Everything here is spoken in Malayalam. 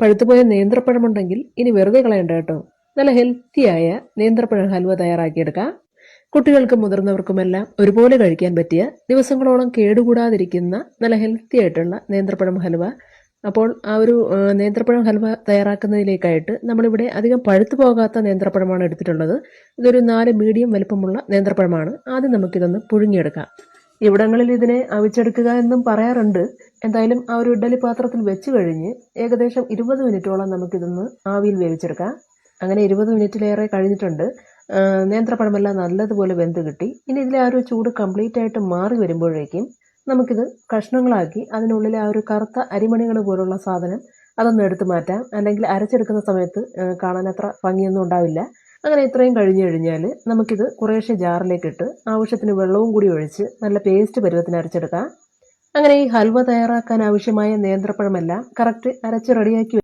പഴുത്തുപോയ നേന്ത്രപ്പഴമുണ്ടെങ്കിൽ ഇനി വെറുതെ കളയണ്ട കേട്ടോ. നല്ല ഹെൽത്തിയായ നേന്ത്രപ്പഴം ഹൽവ തയ്യാറാക്കിയെടുക്കാം. കുട്ടികൾക്കും മുതിർന്നവർക്കുമെല്ലാം ഒരുപോലെ കഴിക്കാൻ പറ്റിയ, ദിവസങ്ങളോളം കേടുകൂടാതിരിക്കുന്ന നല്ല ഹെൽത്തി ആയിട്ടുള്ള നേന്ത്രപ്പഴം ഹൽവ. അപ്പോൾ ആ ഒരു നേന്ത്രപ്പഴം ഹൽവ തയ്യാറാക്കുന്നതിലേക്കായിട്ട് നമ്മളിവിടെ അധികം പഴുത്തു പോകാത്ത നേന്ത്രപ്പഴമാണ് എടുത്തിട്ടുള്ളത്. ഇതൊരു 4 മീഡിയം വലുപ്പമുള്ള നേന്ത്രപ്പഴമാണ്. ആദ്യം നമുക്കിതൊന്ന് പുഴുങ്ങിയെടുക്കാം. ഇവിടങ്ങളിൽ ഇതിനെ അവിച്ചെടുക്കുക എന്നും പറയാറുണ്ട്. എന്തായാലും ആ ഒരു ഇഡ്ഡലി പാത്രത്തിൽ വെച്ച് കഴിഞ്ഞ് ഏകദേശം 20 മിനിറ്റോളം നമുക്കിതൊന്ന് ആവിയിൽ വേവിച്ചെടുക്കാം. അങ്ങനെ 20 മിനിറ്റിലേറെ കഴിഞ്ഞിട്ടുണ്ട്. നേന്ത്രപ്പഴമെല്ലാം നല്ലതുപോലെ വെന്ത് കിട്ടി. ഇനി ഇതിലെ ആ ഒരു ചൂട് കംപ്ലീറ്റ് ആയിട്ട് മാറി വരുമ്പോഴേക്കും നമുക്കിത് കഷ്ണങ്ങളാക്കി അതിനുള്ളിലെ ആ ഒരു കറുത്ത അരിമണികൾ പോലുള്ള സാധനം അതൊന്ന് എടുത്ത് മാറ്റാം. അല്ലെങ്കിൽ അരച്ചെടുക്കുന്ന സമയത്ത് കാണാൻ അത്ര ഭംഗിയൊന്നും ഉണ്ടാവില്ല. അങ്ങനെ ഇത്രയും കഴിഞ്ഞു കഴിഞ്ഞാൽ നമുക്കിത് കുറേശ്ശെ ജാറിലേക്കിട്ട് ആവശ്യത്തിന് വെള്ളവും കൂടി ഒഴിച്ച് നല്ല പേസ്റ്റ് പരുവത്തിന് അരച്ചെടുക്കാം. അങ്ങനെ ഈ ഹൽവ തയ്യാറാക്കാൻ ആവശ്യമായ നേന്ത്രപ്പഴമെല്ലാം കറക്റ്റ് അരച്ച് റെഡിയാക്കി